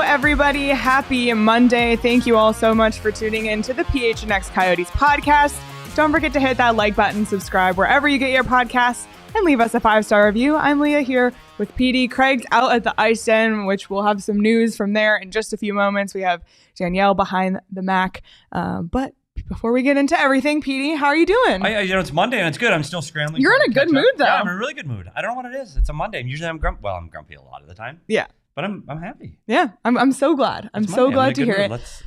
Everybody, happy Monday. Thank you all so much for tuning in to the PHNX Coyotes Podcast. Don't forget to hit that like button, subscribe wherever you get your podcasts, and leave us a 5-star review. I'm Leah here with Petey. Craig's out at the ice den, which we'll have some news from there in just a few moments. We have Danielle behind the Mac. But before we get into everything, Petey, how are you doing? It's Monday and it's good. I'm still scrambling. You're in a good mood, though. Yeah, I'm in a really good mood. I don't know what it is. It's a Monday. Usually I'm grumpy. Well, I'm grumpy a lot of the time. Yeah. But I'm happy. Yeah, I'm so glad. I'm so glad to hear it. Let's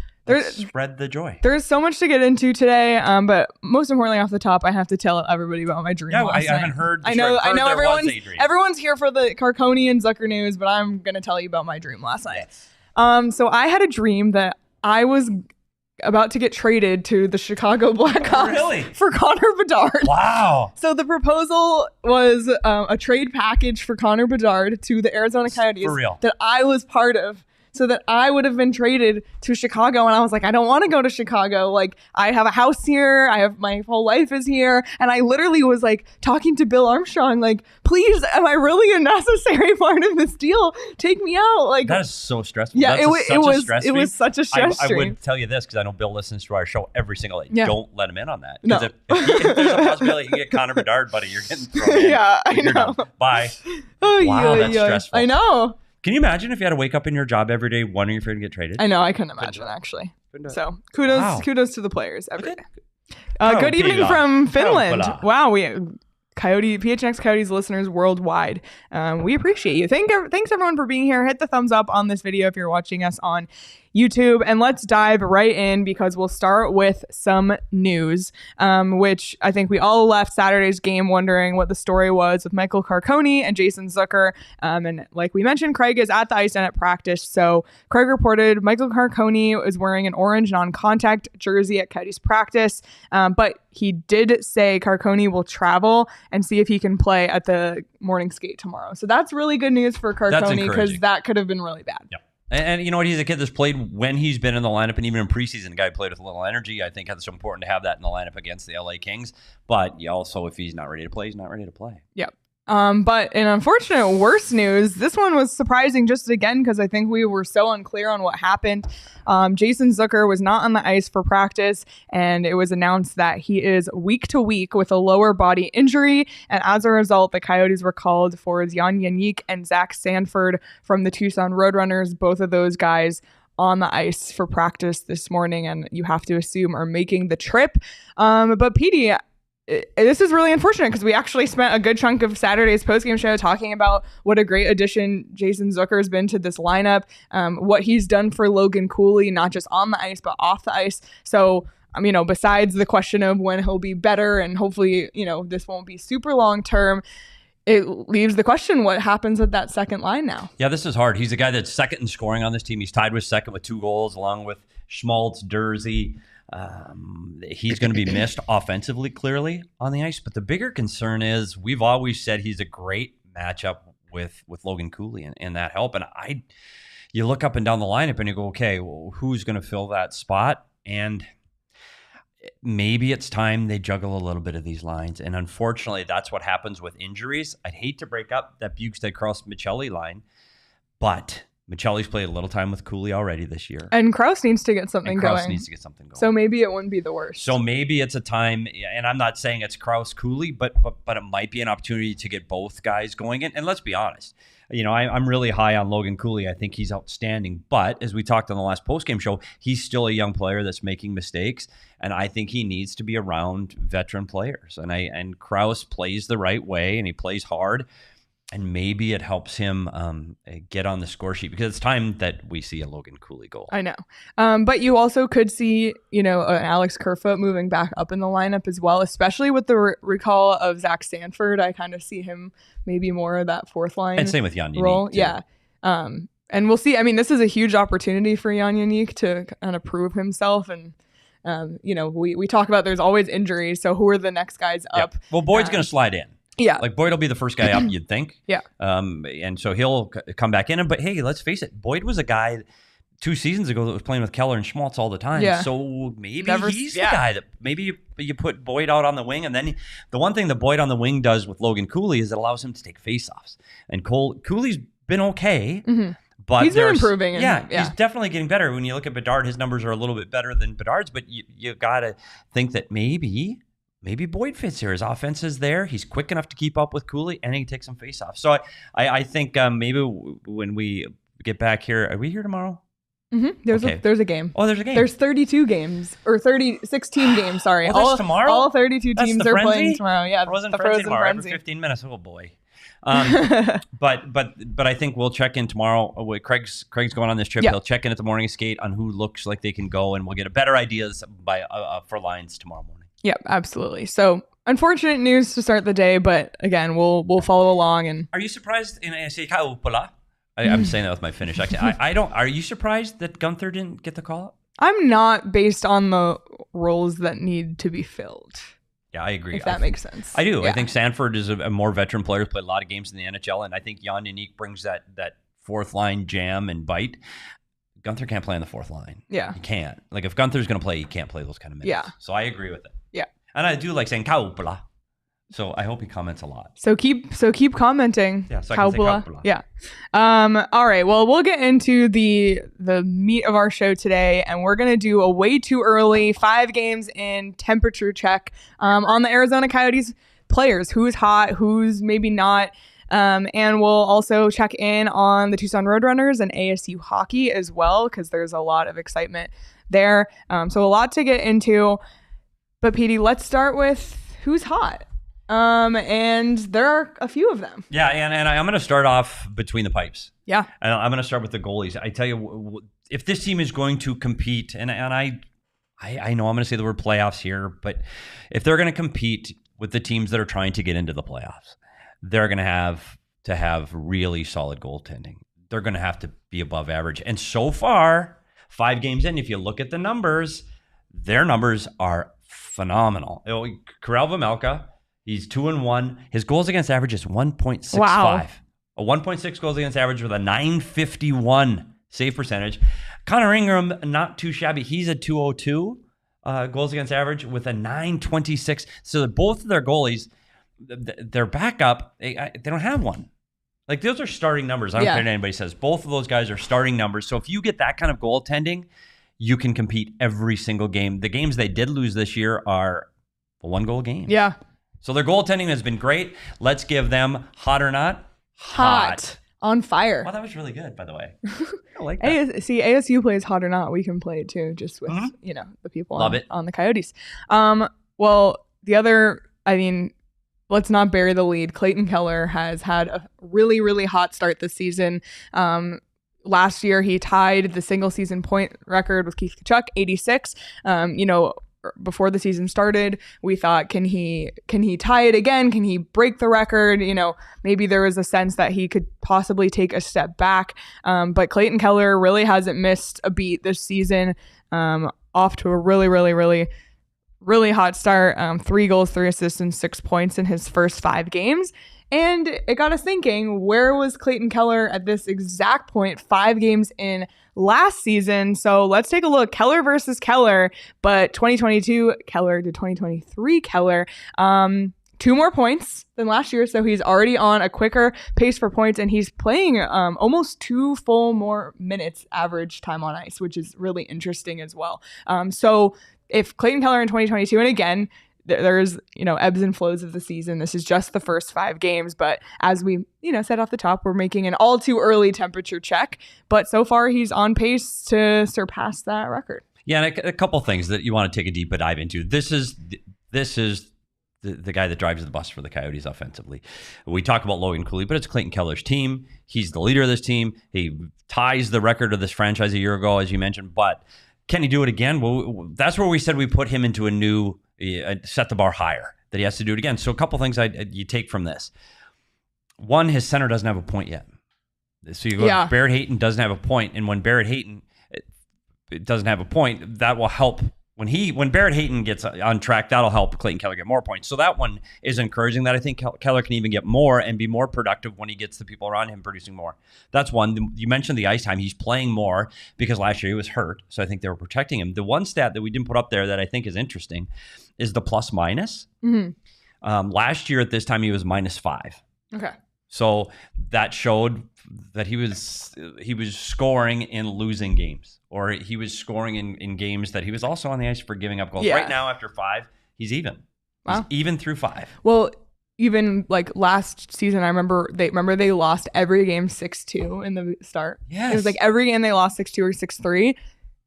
spread the joy. There's so much to get into today, but most importantly, off the top, I have to tell everybody about my dream. Yeah, I haven't heard. I know everyone's here for the Carconi and Zucker news, but I'm gonna tell you about my dream last night. Yes. So I had a dream that I was about to get traded to the Chicago Blackhawks for Connor Bedard. Wow. So the proposal was a trade package for Connor Bedard to the Arizona Coyotes that I was part of, so that I would have been traded to Chicago. And I was like, I don't want to go to Chicago. Like, I have a house here. My whole life is here. And I literally was like talking to Bill Armstrong, like, please, am I really a necessary part of this deal? Take me out. Like, that is so stressful. Yeah, it was such a stress I would tell you this because I know Bill listens to our show every single day. Yeah. Don't let him in on that. No. If there's a possibility you get Connor Bedard, buddy, you're getting thrown in. Yeah, I know. Done. Bye. Wow, that's stressful. I know. Can you imagine if you had to wake up in your job every day wondering if you're going to get traded? I know. I couldn't imagine, actually. So kudos to the players every day. Good evening from Finland. Wow, PHNX Coyotes listeners worldwide. We appreciate you. Thanks everyone for being here. Hit the thumbs up on this video if you're watching us on YouTube, and let's dive right in because we'll start with some news, which I think we all left Saturday's game wondering what the story was with Michael Carconi and Jason Zucker. And like we mentioned, Craig is at the ice and at practice. So Craig reported Michael Carconi is wearing an orange non-contact jersey at Coyotes practice, but he did say Carconi will travel and see if he can play at the morning skate tomorrow. So that's really good news for Carconi because that could have been really bad. Yep. And you know what? He's a kid that's played when he's been in the lineup, and even in preseason, a guy played with a little energy. I think it's important to have that in the lineup against the LA Kings. But also, if he's not ready to play, he's not ready to play. Yep. But in unfortunate worse news, this one was surprising just again because I think we were so unclear on what happened. Jason Zucker was not on the ice for practice, and it was announced that he is week to week with a lower body injury. And as a result, the Coyotes were called for Jan Yannick and Zach Sanford from the Tucson Roadrunners. Both of those guys on the ice for practice this morning, and you have to assume are making the trip. But Petey, this is really unfortunate because we actually spent a good chunk of Saturday's postgame show talking about what a great addition Jason Zucker has been to this lineup, what he's done for Logan Cooley, not just on the ice, but off the ice. So, besides the question of when he'll be better and hopefully, this won't be super long term, it leaves the question, what happens with that second line now? Yeah, this is hard. He's a guy that's second in scoring on this team. He's tied with second with 2 goals along with Schmaltz, Durzi. He's going to be missed offensively, clearly, on the ice. But the bigger concern is we've always said he's a great matchup with Logan Cooley and that help. And you look up and down the lineup and you go, okay, well, who's going to fill that spot? And maybe it's time they juggle a little bit of these lines. And unfortunately, that's what happens with injuries. I'd hate to break up that Bukestad, Crouse, Michelli line, but Michelli's played a little time with Cooley already this year. And Crouse needs to get something going. So maybe it wouldn't be the worst. So maybe it's a time, and I'm not saying it's Crouse, Cooley, but it might be an opportunity to get both guys going. And let's be honest, I'm really high on Logan Cooley. I think he's outstanding. But as we talked on the last postgame show, he's still a young player that's making mistakes. And I think he needs to be around veteran players. And Crouse plays the right way and he plays hard. And maybe it helps him get on the score sheet because it's time that we see a Logan Cooley goal. I know. But you also could see, an Alex Kerfoot moving back up in the lineup as well, especially with the recall of Zach Sanford. I kind of see him maybe more of that fourth line. And same with Jan role. Yannick, yeah. And we'll see. I mean, this is a huge opportunity for Jan Yannick to kind of prove himself. And, we talk about there's always injuries. So who are the next guys up? Well, Boyd's going to slide in. Yeah. Like Boyd will be the first guy up, you'd think. Yeah. And so he'll come back in. But hey, let's face it. Boyd was a guy 2 seasons ago that was playing with Keller and Schmaltz all the time. Yeah. So maybe he's the guy that maybe you put Boyd out on the wing. And then the one thing that Boyd on the wing does with Logan Cooley is it allows him to take faceoffs. And Cooley's been okay. Mm-hmm. But he's been improving. He's definitely getting better. When you look at Bedard, his numbers are a little bit better than Bedard's. But you got to think that maybe Boyd fits here. His offense is there. He's quick enough to keep up with Cooley, and he can take some face-offs. So I think maybe when we get back here, are we here tomorrow? Mm-hmm. There's a game. Oh, there's a game. There's 32 games, or 16 games, sorry. Oh, that's tomorrow? All 32 teams are playing tomorrow. Yeah, Frozen the Frenzy Frozen tomorrow, Frenzy. every 15 minutes. Oh, boy. But I think we'll check in tomorrow. Craig's going on this trip. Yeah. He'll check in at the morning skate on who looks like they can go, and we'll get a better ideas for lines tomorrow morning. Yep, absolutely. So unfortunate news to start the day, but again, we'll follow along. And are you surprised? I'm saying that with my Finnish accent. I don't. Are you surprised that Gunther didn't get the call up? I'm not, based on the roles that need to be filled. Yeah, I agree. If that makes sense. I do. Yeah. I think Sanford is a more veteran player, played a lot of games in the NHL, and I think Jan Yannick brings that fourth line jam and bite. Gunther can't play on the fourth line. Yeah. He can't. Like, if Gunther's going to play, he can't play those kind of minutes. Yeah. So I agree with it. Yeah. And I do like saying Kaupala. So I hope he comments a lot. So keep commenting. Yeah, so I can say Kaupala. Yeah. All right. Well, we'll get into the meat of our show today, and we're gonna do a way too early 5 games in temperature check on the Arizona Coyotes players. Who's hot? Who's maybe not? And we'll also check in on the Tucson Roadrunners and ASU hockey as well, because there's a lot of excitement there. So a lot to get into. But Petey, let's start with who's hot. And there are a few of them. Yeah, and I'm going to start off between the pipes. Yeah. And I'm going to start with the goalies. I tell you, if this team is going to compete, and I know I'm going to say the word playoffs here, but if they're going to compete with the teams that are trying to get into the playoffs, they're going to have really solid goaltending. They're going to have to be above average. And so far, 5 games in, if you look at the numbers, their numbers are phenomenal. Karel Vejmelka, he's 2-1. His goals against average is 1.65. Wow. A 1.6 goals against average with a 951 save percentage. Connor Ingram, not too shabby. He's a 202 goals against average with a 926. So both of their goalies, their backup, they don't have one. Like, those are starting numbers. I don't care what anybody says. Both of those guys are starting numbers. So if you get that kind of goaltending, you can compete every single game. The games they did lose this year are 1-goal games. Yeah. So their goaltending has been great. Let's give them hot or not? Hot. On fire. Wow, that was really good, by the way. I like that. ASU plays hot or not. We can play it too, just with the people on the Coyotes. Well, the other, let's not bury the lead. Clayton Keller has had a really, really hot start this season. Last year, he tied the single season point record with Keith Tkachuk, 86. Before the season started, we thought, can he tie it again? Can he break the record? Maybe there was a sense that he could possibly take a step back. But Clayton Keller really hasn't missed a beat this season. Off to a really, really, really, really hot start. 3 goals, 3 assists, and 6 points in his first 5 games. And it got us thinking, where was Clayton Keller at this exact point 5 games in last season? So let's take a look. Keller versus Keller, but 2022 Keller to 2023 Keller. 2 more points than last year, so he's already on a quicker pace for points, and he's playing almost 2 full more minutes average time on ice, which is really interesting as well. So if Clayton Keller in 2022, and again, there's ebbs and flows of the season. This is just the first 5 games, but as we said off the top, we're making an all too early temperature check. But so far, he's on pace to surpass that record. Yeah, and a couple things that you want to take a deeper dive into. This is the guy that drives the bus for the Coyotes offensively. We talk about Logan Cooley, but it's Clayton Keller's team. He's the leader of this team. He ties the record of this franchise a year ago, as you mentioned. But can he do it again? Well, that's where we said we put him into a new, set the bar higher, that he has to do it again. So a couple things you take from this. One, his center doesn't have a point yet. So you go, Barrett Hayton doesn't have a point, and when Barrett Hayton doesn't have a point, that will help. When Barrett Hayton gets on track, that'll help Clayton Keller get more points. So that one is encouraging, that I think Keller can even get more and be more productive when he gets the people around him producing more. That's one. You mentioned the ice time. He's playing more because last year he was hurt, so I think they were protecting him. The one stat that we didn't put up there that I think is interesting is the plus minus. Mm-hmm. Last year at this time he was -5. Okay. So that showed that he was scoring in losing games, or he was scoring in games that he was also on the ice for giving up goals. Yeah. Right now, after 5, he's even. Wow. He's even through 5. Well, even like last season, I remember they lost every game 6-2 in the start. Yes. It was like every game they lost 6-2 or 6-3.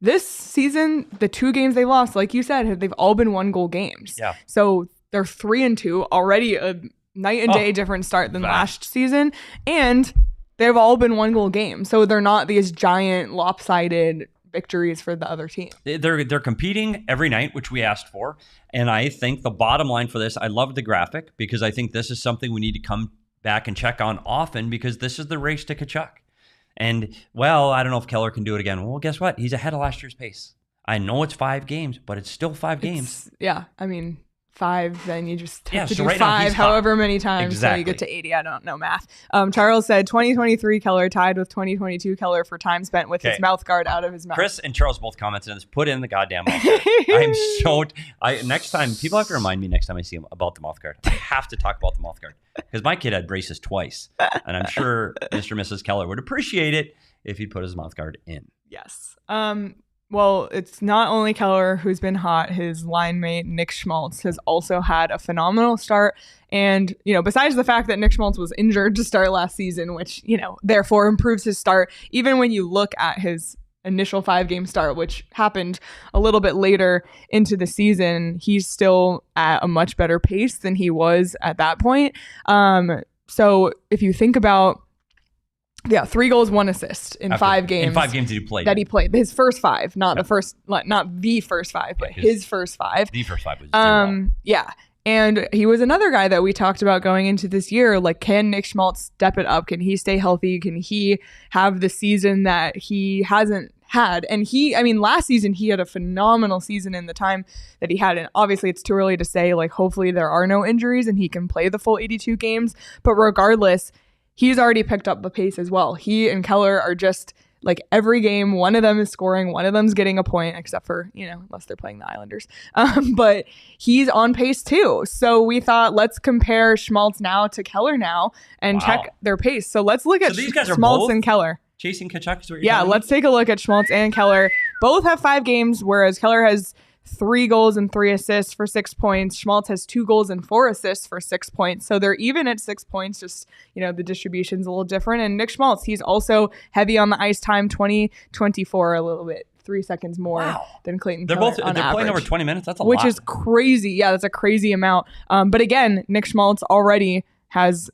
This season, the 2 games they lost, like you said, they've all been 1-goal games. Yeah. So they're 3-2, already a night and day different start than last season, and they've all been 1-goal games, so they're not these giant lopsided victories for the other team. They're competing every night, which we asked for, and I think the bottom line for this, I love the graphic because I think this is something we need to come back and check on often, because this is the race to Tkachuk. And well, I don't know if Keller can do it again. Well, guess what? He's ahead of last year's pace. I know it's 5 games, but it's still 5 games. Yeah, I mean, 5, then you just have to do right 5 however many times exactly. until you get to 80. I don't know math. Charles said 2023 Keller tied with 2022 Keller for time spent with his mouth guard out of his mouth. Chris and Charles both commented on this. Put in the goddamn mouth guard. I'm so... next time, people have to remind me next time I see him about the mouth guard. I have to talk about the mouth guard. Because my kid had braces twice. And I'm sure Mr. and Mrs. Keller would appreciate it if he put his mouth guard in. Yes. Well, it's not only Keller who's been hot. His line mate, Nick Schmaltz, has also had a phenomenal start. And, besides the fact that Nick Schmaltz was injured to start last season, which, therefore improves his start, even when you look at his initial 5-game start, which happened a little bit later into the season, he's still at a much better pace than he was at that point. So if you think about 3 goals, 1 assist in 5 games. In 5 games that he played. His first 5, not the first 5, but his first 5. The first 5 was 0. Yeah. And he was another guy that we talked about going into this year. Like, can Nick Schmaltz step it up? Can he stay healthy? Can he have the season that he hasn't had? And last season he had a phenomenal season in the time that he had. And obviously it's too early to say, like, hopefully there are no injuries and he can play the full 82 games. But regardless, he's already picked up the pace as well. He and Keller are just like every game, one of them is scoring, one of them's getting a point, except for, unless they're playing the Islanders. But he's on pace too. So we thought, let's compare Schmaltz now to Keller now and check their pace. So let's look at Schmaltz and Keller. Chasing Tkachuk is what you're let's take a look at Schmaltz and Keller. Both have 5 games, whereas Keller has 3 goals and 3 assists for 6 points. Schmaltz has 2 goals and 4 assists for 6 points. So they're even at 6 points, just, the distribution's a little different. And Nick Schmaltz, he's also heavy on the ice time, 20-24, a little bit, 3 seconds more than Clayton Keller. They're playing over 20 minutes. That's a lot. Which is crazy. Yeah, that's a crazy amount. But again, Nick Schmaltz already has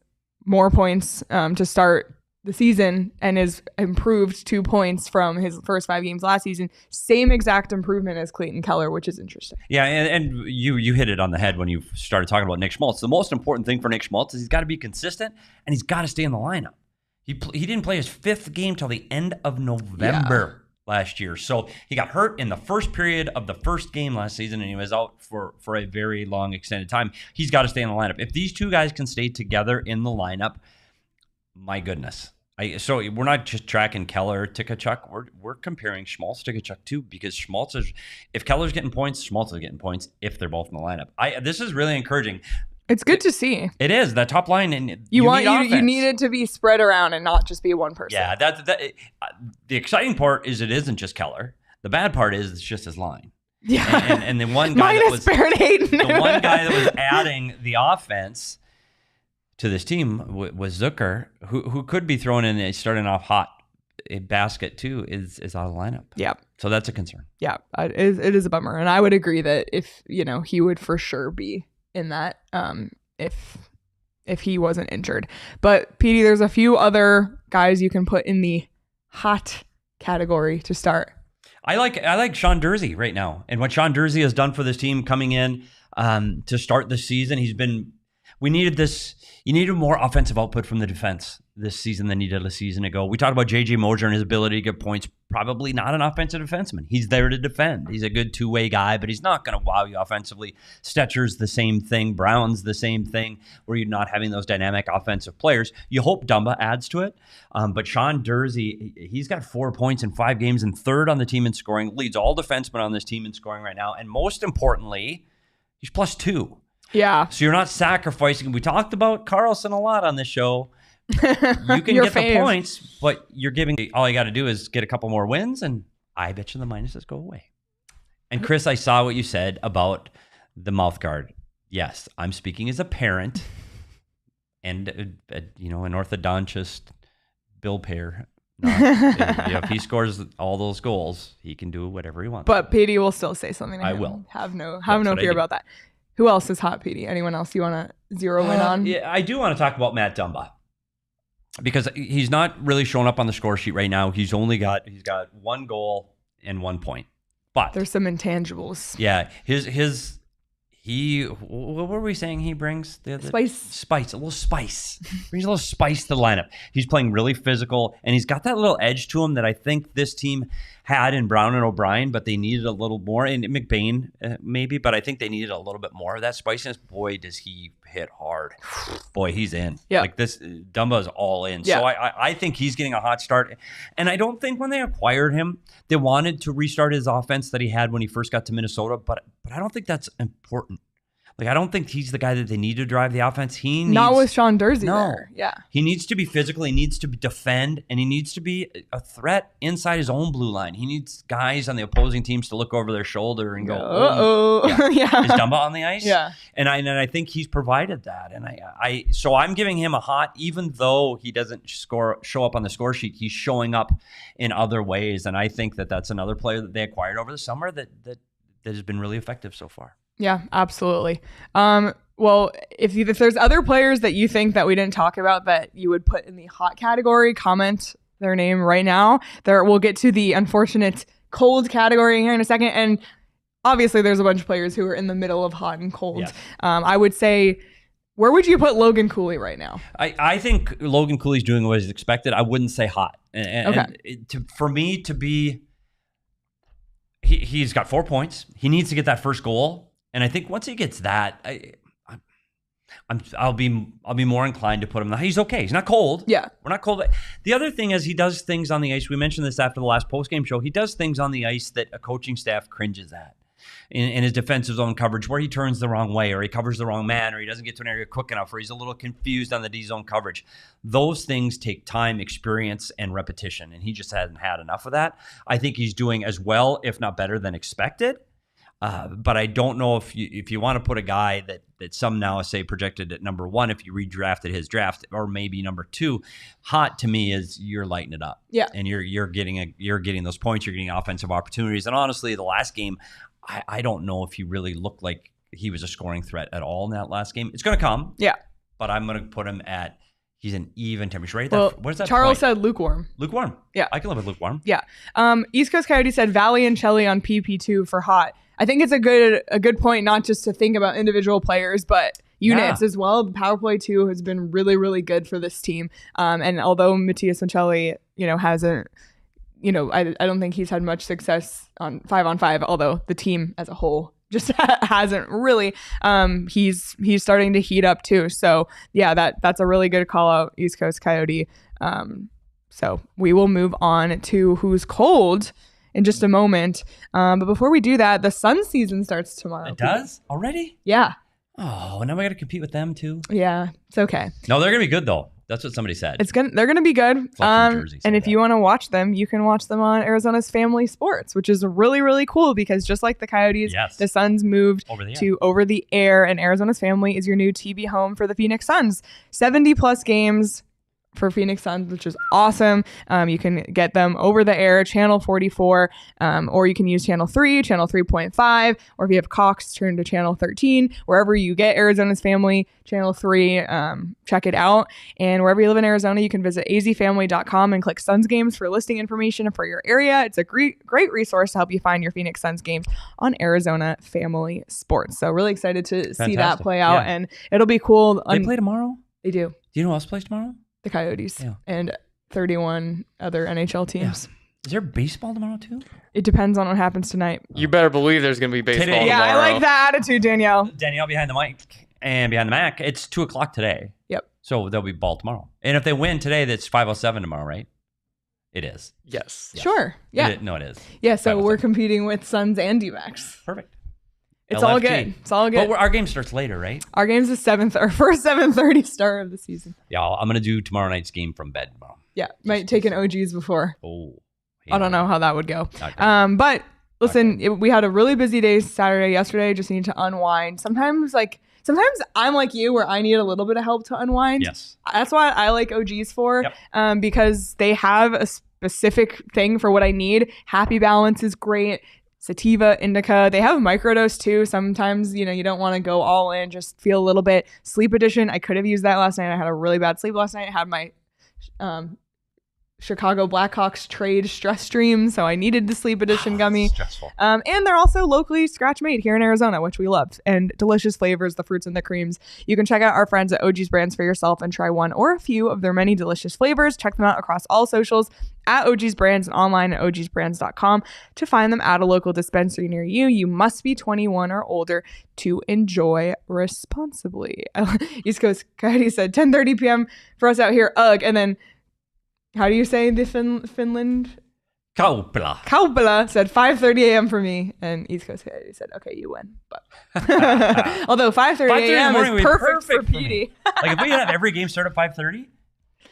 more points to start the season and is improved 2 points from his first 5 games last season. Same exact improvement as Clayton Keller, which is interesting. Yeah, and you hit it on the head when you started talking about Nick Schmaltz. The most important thing for Nick Schmaltz is he's got to be consistent and he's got to stay in the lineup. He didn't play his 5th game till the end of November last year. So he got hurt in the first period of the first game last season and he was out for a very long extended time. He's got to stay in the lineup. If these 2 guys can stay together in the lineup, my goodness. So we're not just tracking Keller to Tkachuk. We're comparing Schmaltz to Tkachuk too, because Schmaltz is, if Keller's getting points, Schmaltz is getting points if they're both in the lineup. This is really encouraging. It's good to see. It is that top line, and you need it to be spread around and not just be one person. Yeah, the exciting part is it isn't just Keller. The bad part is it's just his line. Yeah, and the one guy that was Barrett Hayton. The one guy that was adding the offense to this team was Zucker, who could be thrown in starting off hot a basket too, is out of the lineup. Yeah. So that's a concern. Yeah, it is a bummer. And I would agree that if, he would for sure be in that if he wasn't injured. But Petey, there's a few other guys you can put in the hot category to start. I like Sean Durzi right now, and what Sean Durzi has done for this team coming in to start the season. You needed more offensive output from the defense this season than you did a season ago. We talked about J.J. Moser and his ability to get points. Probably not an offensive defenseman. He's there to defend. He's a good two-way guy, but he's not going to wow you offensively. Stetcher's the same thing. Brown's the same thing, where you're not having those dynamic offensive players. You hope Dumba adds to it. But Sean Durzi, he's got 4 points in 5 games and third on the team in scoring, leads all defensemen on this team in scoring right now. And most importantly, he's +2. Yeah. So you're not sacrificing. We talked about Carlson a lot on this show. You can get the points, but you're giving. All you got to do is get a couple more wins, and I bet you the minuses go away. And Chris, I saw what you said about the mouth guard. Yes, I'm speaking as a parent and an orthodontist, Bill Pear. If he scores all those goals, he can do whatever he wants. But Petey will still say something to him. I will. Have no fear about that. Who else is hot, Petey? Anyone else you want to zero in on? Yeah, I do want to talk about Matt Dumba, because he's not really showing up on the score sheet right now. He's got 1 goal and 1 point. But there's some intangibles. Yeah, what were we saying he brings? Spice, a little spice. Brings a little spice to the lineup. He's playing really physical, and he's got that little edge to him that I think this team had in Brown and O'Brien, but they needed a little more. And McBain, maybe, but I think they needed a little bit more of that spiciness. Boy, does he hit hard. Boy, he's in. Yeah. Like this, Dumba's all in. Yeah. So I think he's getting a hot start. And I don't think when they acquired him, they wanted to restart his offense that he had when he first got to Minnesota, but I don't think that's important. Like, I don't think he's the guy that they need to drive the offense. Not with Sean Durzi there. Yeah. He needs to be physical. He needs to defend, and he needs to be a threat inside his own blue line. He needs guys on the opposing teams to look over their shoulder and go, uh-oh. Yeah. Is Dumba on the ice? Yeah. And I think he's provided that. And so I'm giving him a hot, even though he doesn't show up on the score sheet, he's showing up in other ways. And I think that's another player that they acquired over the summer that has been really effective so far. Yeah, absolutely. Well, if there's other players that you think that we didn't talk about that you would put in the hot category, comment their name right now. We'll get to the unfortunate cold category here in a second. And obviously there's a bunch of players who are in the middle of hot and cold. Yes. I would say, where would you put Logan Cooley right now? I think Logan Cooley's doing what is expected. I wouldn't say hot. For me to be, he's got 4 points. He needs to get that first goal. And I think once he gets that, I'll be more inclined to put him. He's okay. He's not cold. Yeah, we're not cold. The other thing is he does things on the ice. We mentioned this after the last postgame show. He does things on the ice that a coaching staff cringes at in his defensive zone coverage, where he turns the wrong way, or he covers the wrong man, or he doesn't get to an area quick enough, or he's a little confused on the D zone coverage. Those things take time, experience, and repetition, and he just hasn't had enough of that. I think he's doing as well, if not better, than expected. But I don't know if you want to put a guy that some now say projected at number 1 if you redrafted his draft, or maybe number 2. Hot to me is you're lighting it up, yeah, and you're getting those points, you're getting offensive opportunities, and honestly, the last game, I don't know if he really looked like he was a scoring threat at all in that last game. It's going to come, yeah, but I'm going to put him at. He's an even temperature. Right? Well, what is that? Charles point? said lukewarm. Lukewarm. Yeah, I can live with lukewarm. Yeah. East Coast Coyotes said Valley and Shelley on PP2 for hot. I think it's a good point, not just to think about individual players, but units as well. Power play 2 has been really, really good for this team. And although Matias Ocelli, hasn't, I don't think he's had much success on 5-on-5, although the team as a whole just hasn't really. He's starting to heat up too. So yeah, that's a really good call out, East Coast Coyote. So we will move on to who's cold in just a moment. But before we do that, the Sun season starts tomorrow. It does? Already? Yeah. Oh, now we got to compete with them too? Yeah, it's okay. No, they're going to be good though. That's what somebody said. They're going to be good. Jersey, and if you want to watch them, you can watch them on Arizona's Family Sports, which is really, really cool because just like the Coyotes, the Suns moved to Over the Air, and Arizona's Family is your new TV home for the Phoenix Suns. 70 plus games for Phoenix Suns, which is awesome. You can get them over the air, channel 44, or you can use channel 3, channel 3.5, or if you have Cox, turn to channel 13. Wherever you get Arizona's Family, channel 3, check it out. And wherever you live in Arizona, you can visit azfamily.com and click Suns games for listing information for your area. It's a great resource to help you find your Phoenix Suns games on Arizona Family Sports. So really excited to see that play out, and it'll be cool. They play tomorrow? They do. Do you know who else plays tomorrow? The Coyotes and 31 other NHL teams. Yeah. Is there baseball tomorrow too? It depends on what happens tonight. You better believe there's going to be baseball tomorrow. Yeah, I like that attitude, Danielle. Danielle behind the mic and behind the Mac. It's 2:00 today. Yep. So there'll be ball tomorrow. And if they win today, that's 5:07 tomorrow, right? It is. Yes. Sure. Yeah. It is. Yeah, so we're competing with Suns and D-backs. Perfect. It's LFG. all good. It's all good. But our game starts later, right? Our game's the 7th, our first 7:30 start of the season. Yeah, I'm going to do tomorrow night's game from bed tomorrow. Yeah, might take an OGs before. Oh. I don't know how that would go. But listen, we had a really busy day Saturday, yesterday. Just need to unwind. Sometimes I'm like you, where I need a little bit of help to unwind. Yes. That's what I like OGs for, because they have a specific thing for what I need. Happy Balance is great. Sativa, indica. They have microdose too. Sometimes, you don't want to go all in, just feel a little bit. Sleep Edition, I could have used that last night. I had a really bad sleep last night. I had my Chicago Blackhawks trade stress dream, so I needed the Sleep Edition gummy. Stressful. And they're also locally scratch made here in Arizona, which we love, and delicious flavors, the fruits and the creams. You can check out our friends at OG's Brands for yourself and try one or a few of their many delicious flavors. Check them out across all socials at OG's Brands and online at ogsbrands.com to find them at a local dispensary near you. You must be 21 or older to enjoy responsibly. East Coast Coyote said 10:30 p.m. for us out here. Ugh. And then how do you say the Finland? Kaupala said 5:30 a.m. for me, and East Coast Coyote said, "Okay, you win." But although 5:30 a.m. is perfect for Petey. Like if we had every game start at 5:30,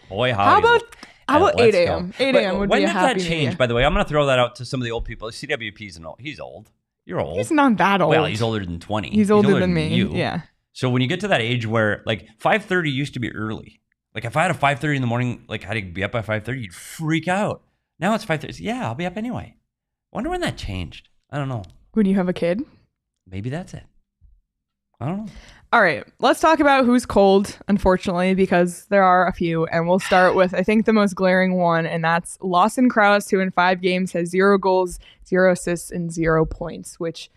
boy, how about 8 a.m.? 8 a.m. would be a happy medium. When did that change? By the way, I'm going to throw that out to some of the old people. CWP's he's old. You're old. He's not that old. Well, he's older than 20. He's older than me. You. Yeah. So when you get to that age where like 5:30 used to be early. Like if I had a 5:30 in the morning, like had to be up by 5:30, you'd freak out. Now it's 5:30. Yeah, I'll be up anyway. Wonder when that changed. I don't know. When you have a kid? Maybe that's it. I don't know. All right, let's talk about who's cold, unfortunately, because there are a few. And we'll start with, I think, the most glaring one, and that's Lawson Crouse, who in 5 games has 0 goals, 0 assists, and 0 points, which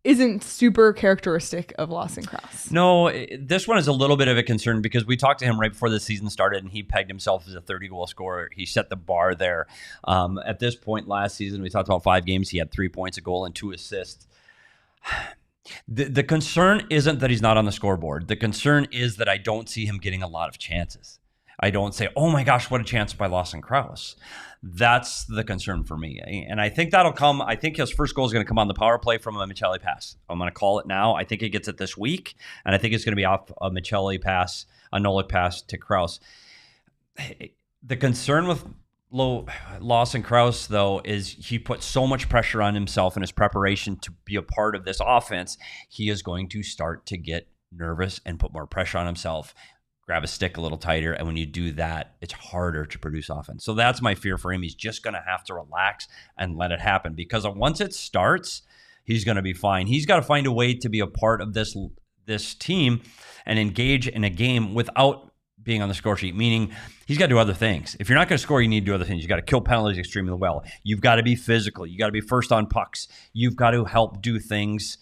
isn't super characteristic of Lawson Crouse. No, this one is a little bit of a concern because we talked to him right before the season started, and he pegged himself as a 30-goal scorer. He set the bar there. At this point last season, we talked about 5 games. He had 3 points, a goal, and 2 assists. The concern isn't that he's not on the scoreboard. The concern is that I don't see him getting a lot of chances. I don't say, oh my gosh, what a chance by Lawson Crouse. That's the concern for me. And I think that'll come. I think his first goal is going to come on the power play from a Michelli pass. I'm going to call it now. I think he gets it this week. And I think it's going to be off a Michelli pass, a Nolik pass to Crouse. The concern with Lawson Crouse, though, is he put so much pressure on himself in his preparation to be a part of this offense. He is going to start to get nervous and put more pressure on himself. Grab a stick a little tighter, and when you do that, it's harder to produce offense. So that's my fear for him. He's just going to have to relax and let it happen, because once it starts, he's going to be fine. He's got to find a way to be a part of this team and engage in a game without being on the score sheet, meaning he's got to do other things. If you're not going to score, you need to do other things. You got to kill penalties extremely well. You've got to be physical. You got to be first on pucks. You've got to help do things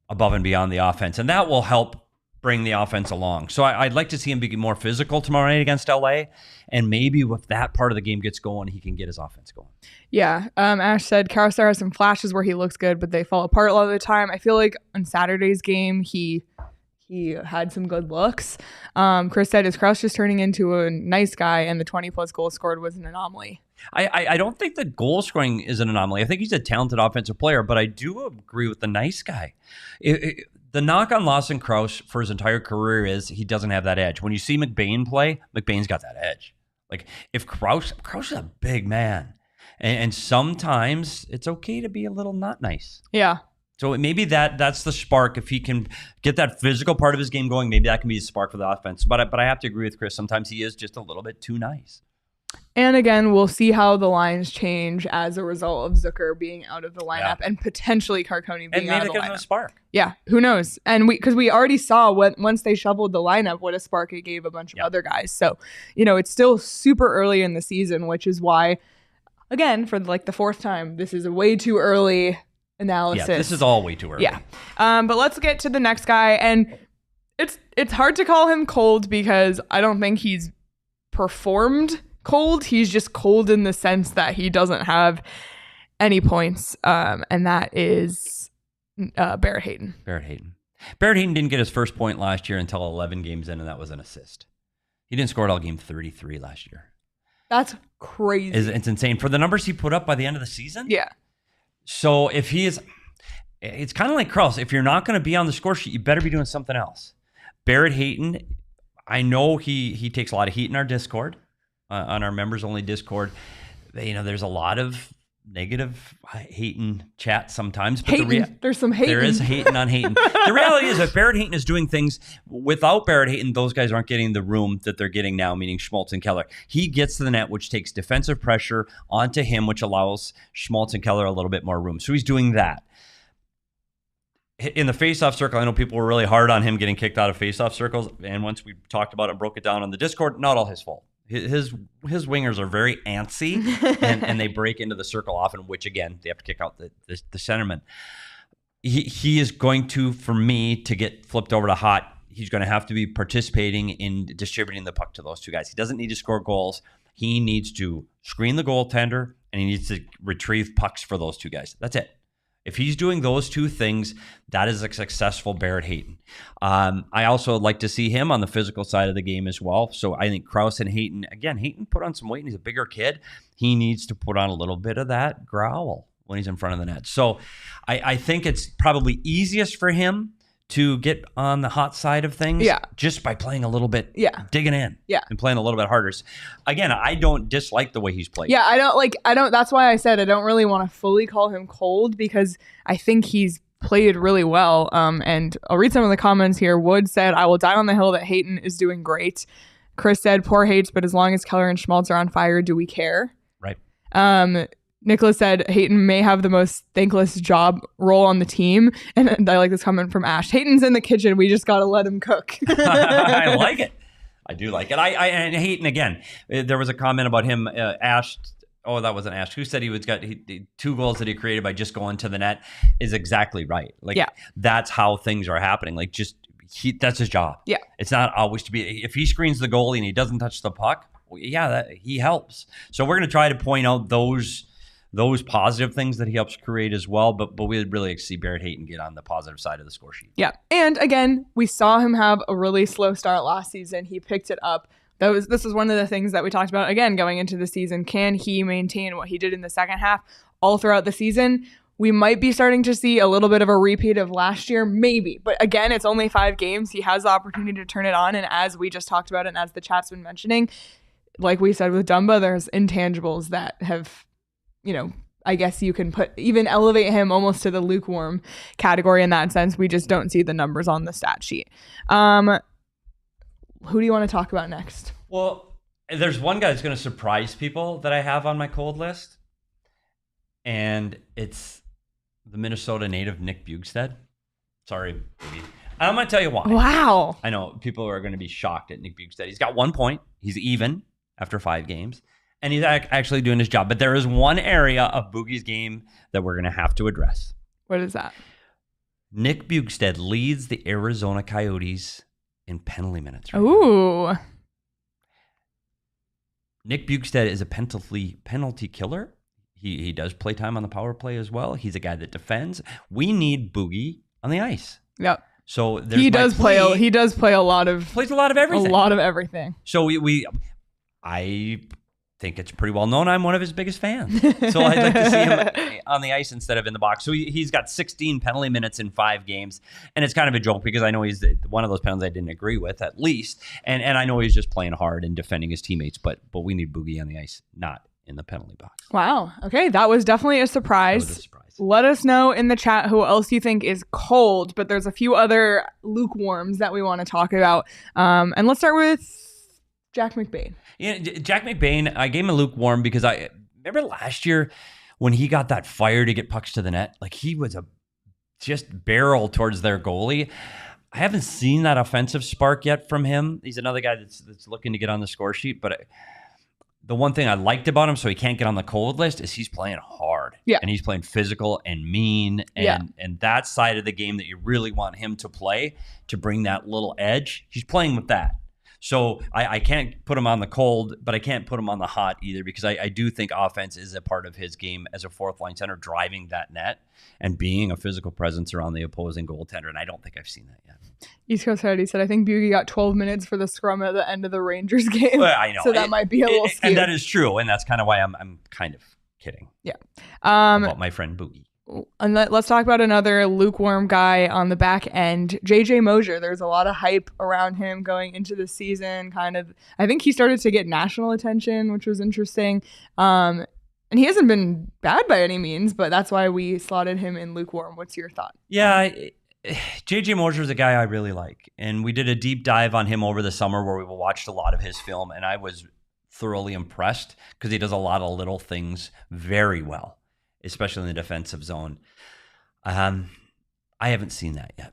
above and beyond the offense, and that will help bring the offense along. So I'd like to see him be more physical tomorrow night against LA, and maybe if that part of the game gets going, he can get his offense going. Yeah. Ash said Karel has some flashes where he looks good, but they fall apart a lot of the time. I feel like on Saturday's game, he had some good looks. Chris said, is Crouse just turning into a nice guy, and the 20-plus goals scored was an anomaly? I don't think the goal scoring is an anomaly. I think he's a talented offensive player, but I do agree with the nice guy. The knock on Lawson Crouse for his entire career is he doesn't have that edge. When you see McBain play, McBain's got that edge. Like if Crouse is a big man, and sometimes it's okay to be a little not nice. Yeah. So maybe that's the spark. If he can get that physical part of his game going, maybe that can be a spark for the offense. But I have to agree with Chris. Sometimes he is just a little bit too nice. And again, we'll see how the lines change as a result of Zucker being out of the lineup and potentially Carcone being out of the lineup. And maybe give him a spark. Yeah, who knows? And because we already saw once they shuffled the lineup, what a spark it gave a bunch of other guys. So, it's still super early in the season, which is why, again, for the fourth time, this is a way too early analysis. Yeah, this is all way too early. Yeah. But let's get to the next guy. And it's hard to call him cold because I don't think he's performed cold. He's just cold in the sense that he doesn't have any points. And that is Barrett Hayton. Barrett Hayton didn't get his first point last year until 11 games in, and that was an assist. He didn't score at all game 33 last year. That's crazy. It's insane. For the numbers he put up by the end of the season? Yeah. So if he is, it's kind of like Crouse. If you're not going to be on the score sheet, you better be doing something else. Barrett Hayton, I know he takes a lot of heat in our Discord, on our members only Discord. There's a lot of negative Hayton chat sometimes. But there's some Hayton. There is Hayton on Hayton. The reality is that Barrett Hayton is doing things. Without Barrett Hayton, those guys aren't getting the room that they're getting now, meaning Schmaltz and Keller. He gets to the net, which takes defensive pressure onto him, which allows Schmaltz and Keller a little bit more room. So he's doing that. In the face-off circle, I know people were really hard on him getting kicked out of face-off circles. And once we talked about it and broke it down on the Discord, not all his fault. His wingers are very antsy and they break into the circle often, which again, they have to kick out the centerman. He is going to, for me, to get flipped over to hot, he's going to have to be participating in distributing the puck to those two guys. He doesn't need to score goals. He needs to screen the goaltender and he needs to retrieve pucks for those two guys. That's it. If he's doing those two things, that is a successful Barrett Hayton. I also would like to see him on the physical side of the game as well. So I think Crouse and Hayton, again, Hayton put on some weight and he's a bigger kid. He needs to put on a little bit of that growl when he's in front of the net. So I think it's probably easiest for him to get on the hot side of things just by playing a little bit, digging in and playing a little bit harder. Again, I don't dislike the way he's played. Yeah, I don't, that's why I said I don't really want to fully call him cold because I think he's played really well. And I'll read some of the comments here. Wood said, I will die on the hill that Hayton is doing great. Chris said, poor Hates, but as long as Keller and Schmaltz are on fire, do we care? Right. Nicholas said Hayton may have the most thankless job role on the team. And I like this comment from Ash. Hayton's in the kitchen. We just got to let him cook. I like it. I do like it. And Hayton, again, there was a comment about him, Ash. Oh, that wasn't Ash. Who said he got 2 goals that he created by just going to the net is exactly right. That's how things are happening. That's his job. Yeah. It's not always to be, if he screens the goalie and he doesn't touch the puck, he helps. So we're going to try to point out those positive things that he helps create as well, but we'd really like to see Barrett Hayton get on the positive side of the score sheet. Yeah, and again, we saw him have a really slow start last season. He picked it up. This was one of the things that we talked about, again, going into the season. Can he maintain what he did in the second half all throughout the season? We might be starting to see a little bit of a repeat of last year, maybe. But again, it's only 5 games. He has the opportunity to turn it on, and as we just talked about and as the chat's been mentioning, like we said with Dumba, there's intangibles that have, I guess you can elevate him almost to the lukewarm category in that sense. We just don't see the numbers on the stat sheet. Who do you want to talk about next? Well, there's one guy that's going to surprise people that I have on my cold list, and it's the Minnesota native Nick Bjugstad. Sorry, baby. I'm going to tell you why. Wow. I know people are going to be shocked at Nick Bjugstad. He's got 1 point. He's even after 5 games. And he's actually doing his job. But there is one area of Boogie's game that we're going to have to address. What is that? Nick Bjugstad leads the Arizona Coyotes in penalty minutes. Right Ooh. Now. Nick Bjugstad is a penalty killer. He does play time on the power play as well. He's a guy that defends. We need Boogie on the ice. Yep. So he does play a lot of everything. A lot of everything. So I think it's pretty well known I'm one of his biggest fans. So I'd like to see him on the ice instead of in the box. So he's got 16 penalty minutes in 5 games. And it's kind of a joke because I know he's one of those penalties I didn't agree with, at least. And I know he's just playing hard and defending his teammates, but we need Boogie on the ice, not in the penalty box. Wow. Okay. That was definitely a surprise. That was a surprise. Let us know in the chat who else you think is cold, but there's a few other lukewarms that we want to talk about. And let's start with Jack McBain. Yeah, Jack McBain, I gave him a lukewarm because I remember last year when he got that fire to get pucks to the net, like he was just barrel towards their goalie. I haven't seen that offensive spark yet from him. He's another guy that's looking to get on the score sheet, but the one thing I liked about him, so he can't get on the cold list, is he's playing hard. Yeah. And he's playing physical and mean. And that side of the game that you really want him to play to bring that little edge, he's playing with that. So I can't put him on the cold, but I can't put him on the hot either, because I do think offense is a part of his game as a fourth line center, driving that net and being a physical presence around the opposing goaltender. And I don't think I've seen that yet. East Coast Coyotes said, I think Bugey got 12 minutes for the scrum at the end of the Rangers game. Well, I know. So that might be a little skewed. And that is true. And that's kind of why I'm kind of kidding. Yeah. About my friend Boogie. And let's talk about another lukewarm guy on the back end, JJ Mosier. There's a lot of hype around him going into the season. I think he started to get national attention, which was interesting. And he hasn't been bad by any means, but that's why we slotted him in lukewarm. What's your thought? Yeah, JJ Mosier is a guy I really like. And we did a deep dive on him over the summer where we watched a lot of his film, and I was thoroughly impressed because he does a lot of little things very well, especially in the defensive zone. I haven't seen that yet.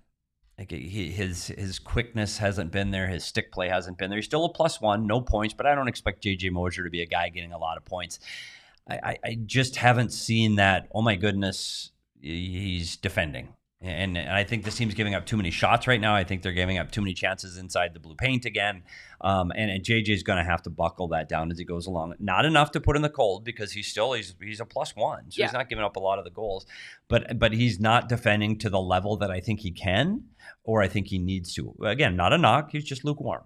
Like his quickness hasn't been there. His stick play hasn't been there. He's still a +1, no points, but I don't expect JJ Mosier to be a guy getting a lot of points. I just haven't seen that, oh my goodness, he's defending. And I think this team's giving up too many shots right now. I think they're giving up too many chances inside the blue paint again. And JJ's going to have to buckle that down as he goes along. Not enough to put in the cold because he's a +1. So he's not giving up a lot of the goals. But he's not defending to the level that I think he can or I think he needs to. Again, not a knock. He's just lukewarm.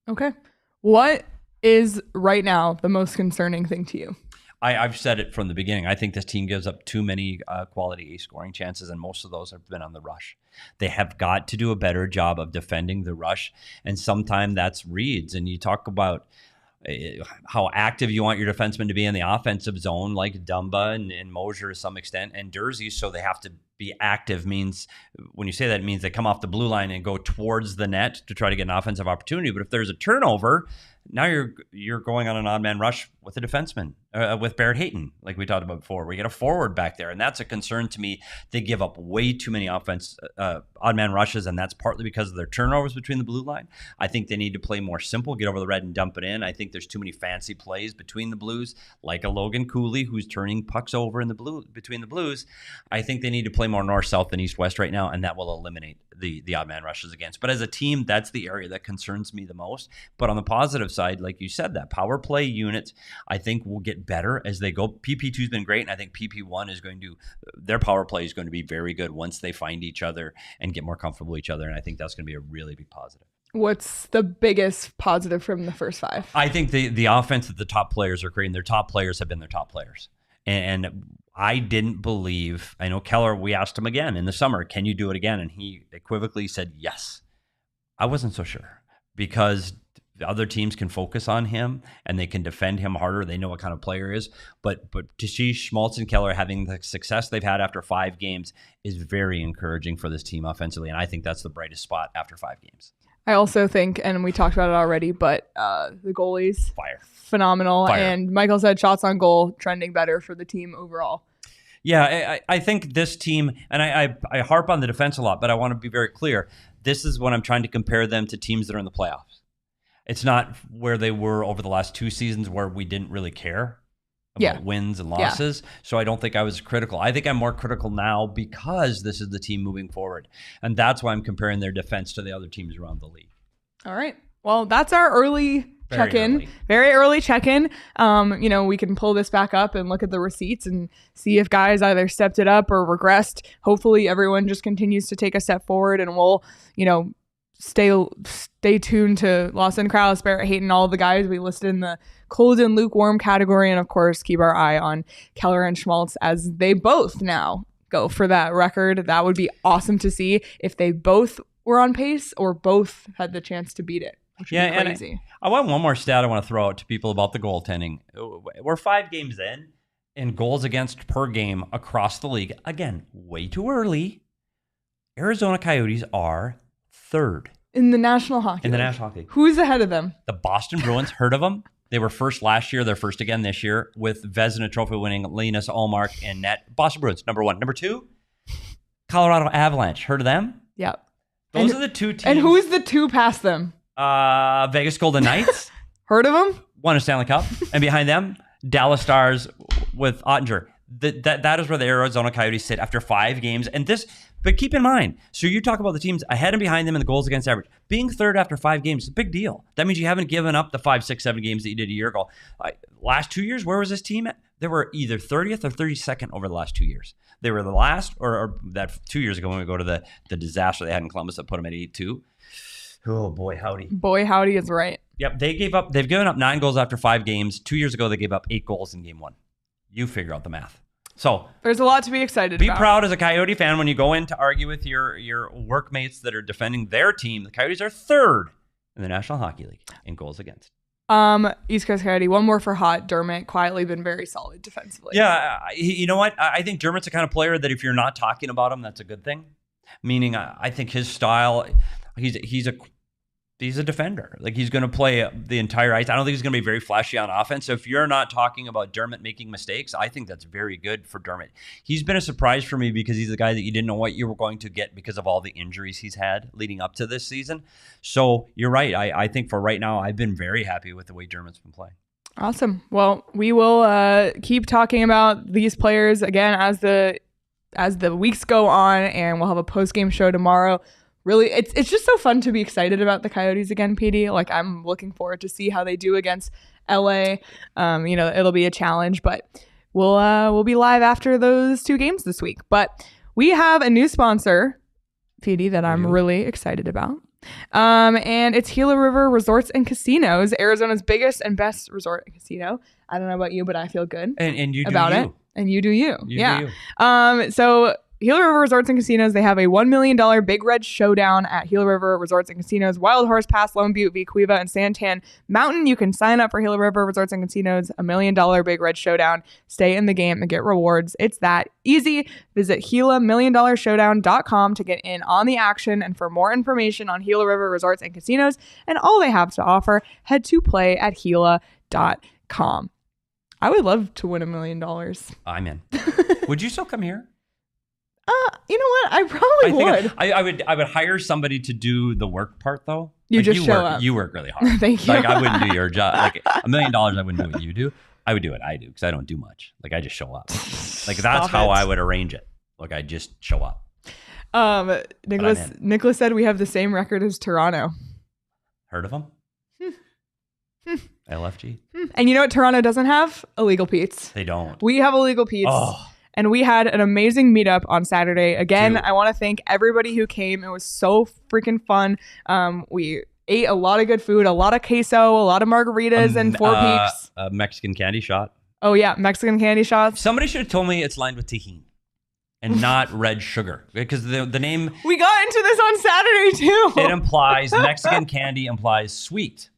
Okay. What is right now the most concerning thing to you? I've said it from the beginning. I think this team gives up too many quality scoring chances, and most of those have been on the rush. They have got to do a better job of defending the rush, and sometimes that's reads. And you talk about how active you want your defensemen to be in the offensive zone, like Dumba and Mosier to some extent, and Durzi, so they have to be active. Means when you say that, it means they come off the blue line and go towards the net to try to get an offensive opportunity. But if there's a turnover, now you're going on an odd man rush with a defenseman, with Barrett Hayton, like we talked about before. We get a forward back there, and that's a concern to me. They give up way too many odd man rushes, and that's partly because of their turnovers between the blue line. I think they need to play more simple, get over the red and dump it in. I think there's too many fancy plays between the Blues, like a Logan Cooley who's turning pucks over in between the Blues. I think they need to play more north-south than east-west right now, and that will eliminate the odd man rushes against. But as a team, that's the area that concerns me the most. But on the positive side, like you said, that power play unit, I think will get better as they go. PP2's been great, and I think PP1 their power play is going to be very good once they find each other and get more comfortable with each other, and I think that's going to be a really big positive. What's the biggest positive from the first five? I think the offense that the top players are creating, their top players have been their top players. And I didn't believe, I know Keller, we asked him again in the summer, can you do it again? And he equivocally said yes. I wasn't so sure because the other teams can focus on him and they can defend him harder. They know what kind of player he is. But to see Schmaltz and Keller having the success they've had after 5 games is very encouraging for this team offensively. And I think that's the brightest spot after 5 games. I also think, and we talked about it already, but the goalies, phenomenal. Fire. And Michael said shots on goal trending better for the team overall. Yeah, I think this team, and I harp on the defense a lot, but I want to be very clear. This is when I'm trying to compare them to teams that are in the playoffs. It's not where they were over the last 2 seasons where we didn't really care about wins and losses. So I don't think I was critical. I think I'm more critical now because this is the team moving forward. And that's why I'm comparing their defense to the other teams around the league. All right. Well, that's our early check-in. Very early check-in. We can pull this back up and look at the receipts and see if guys either stepped it up or regressed. Hopefully everyone just continues to take a step forward, and we'll, stay tuned to Lawson, Crouse, Barrett, Hayton, all of the guys we listed in the cold and lukewarm category. And of course, keep our eye on Keller and Schmaltz as they both now go for that record. That would be awesome to see if they both were on pace or both had the chance to beat it. which would be crazy. And I want one more stat I want to throw out to people about the goaltending. We're 5 games in goals against per game across the league. Again, way too early. Arizona Coyotes are 3rd. In the National Hockey League. National Hockey League. Who's ahead of them? The Boston Bruins, heard of them? They were first last year. They're first again this year with Vezina Trophy winning Linus Ullmark in net. Boston Bruins, number 1. Number 2, Colorado Avalanche. Heard of them? Yep. Those are the 2 teams. And who's the 2 past them? Vegas Golden Knights. Heard of them? Won a Stanley Cup. And behind them, Dallas Stars with Ottinger. That is where the Arizona Coyotes sit after 5 games. But keep in mind, so you talk about the teams ahead and behind them in the goals against average. Being 3rd after 5 games is a big deal. That means you haven't given up the 5, 6, 7 games that you did a year ago. Last 2 years, where was this team at? They were either 30th or 32nd over the last 2 years. They were the last, or that 2 years ago when we go to the disaster they had in Columbus that put them at 8-2. Oh, boy, howdy. Boy, howdy is right. Yep, they've given up 9 goals after 5 games. 2 years ago, they gave up 8 goals in game 1. You figure out the math. So there's a lot to be excited about. Be proud as a Coyote fan when you go in to argue with your workmates that are defending their team. The Coyotes are 3rd in the National Hockey League in goals against. East Coast Coyote, one more for Hot. Dermott quietly been very solid defensively. Yeah, you know what? I think Dermott's the kind of player that if you're not talking about him, that's a good thing. Meaning, I think his style, he's a defender. Like, he's going to play the entire ice. I don't think he's going to be very flashy on offense. So if you're not talking about Dermott making mistakes, I think that's very good for Dermott. He's been a surprise for me because he's a guy that you didn't know what you were going to get because of all the injuries he's had leading up to this season. So you're right. I think for right now, I've been very happy with the way Dermott's been playing. Awesome. Well, we will keep talking about these players again as the weeks go on, and we'll have a post-game show tomorrow. Really, it's just so fun to be excited about the Coyotes again, Petey. Like, I'm looking forward to see how they do against LA. It'll be a challenge, but we'll be live after those 2 games this week. But we have a new sponsor, Petey, that I'm really excited about. And it's Gila River Resorts and Casinos, Arizona's biggest and best resort and casino. I don't know about you, but I feel good and you do about you. it. And you do you. You do you. So Gila River Resorts and Casinos, they have a $1 million Big Red Showdown at Gila River Resorts and Casinos, Wild Horse Pass, Lone Butte, Vicuiva, and Santan Mountain. You can sign up for Gila River Resorts and Casinos, $1 million Big Red Showdown. Stay in the game and get rewards. It's that easy. Visit GilaMillionDollarShowdown.com to get in on the action. And for more information on Gila River Resorts and Casinos and all they have to offer, head to play@Gila.com. I would love to win $1 million. I'm in. Would you still come here? You know what? I probably would. I would hire somebody to do the work part, though. You show up. You work really hard. Thank you. Like, I wouldn't do your job. Like, $1 million, I wouldn't do what you do. I would do what I do because I don't do much. Like, I just show up. Like, that's how I would arrange it. Like, I just show up. Nicholas said we have the same record as Toronto. Heard of them? LFG. And you know what Toronto doesn't have? Illegal Pete's. They don't. We have Illegal Pete's. Oh. And we had an amazing meetup on Saturday. Again, I want to thank everybody who came. It was so freaking fun. We ate a lot of good food, a lot of queso, a lot of margaritas, and Four Peaks. A Mexican candy shot. Oh, yeah. Mexican candy shots. Somebody should have told me it's lined with tahini and not red sugar. Because the name... We got into this on Saturday, too. It implies Mexican candy implies sweet.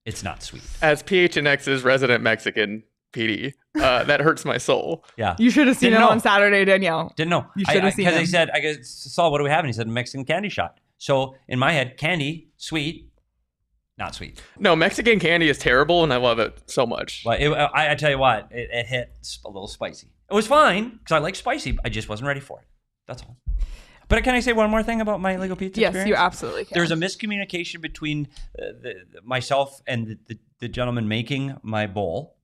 It's not sweet. As PHNX's resident Mexican, PD, that hurts my soul. Yeah. You should have seen it on Saturday, Danielle. Didn't know. You should have seen it. Because he said, Saul, what do we have? And he said, Mexican candy shot. So in my head, candy, sweet, not sweet. No, Mexican candy is terrible, and I love it so much. Well, I tell you what, it hit a little spicy. It was fine, because I like spicy. I just wasn't ready for it. That's all. But can I say one more thing about my Illegal Pizza experience? Yes, you absolutely can. There's a miscommunication between myself and the gentleman making my bowl.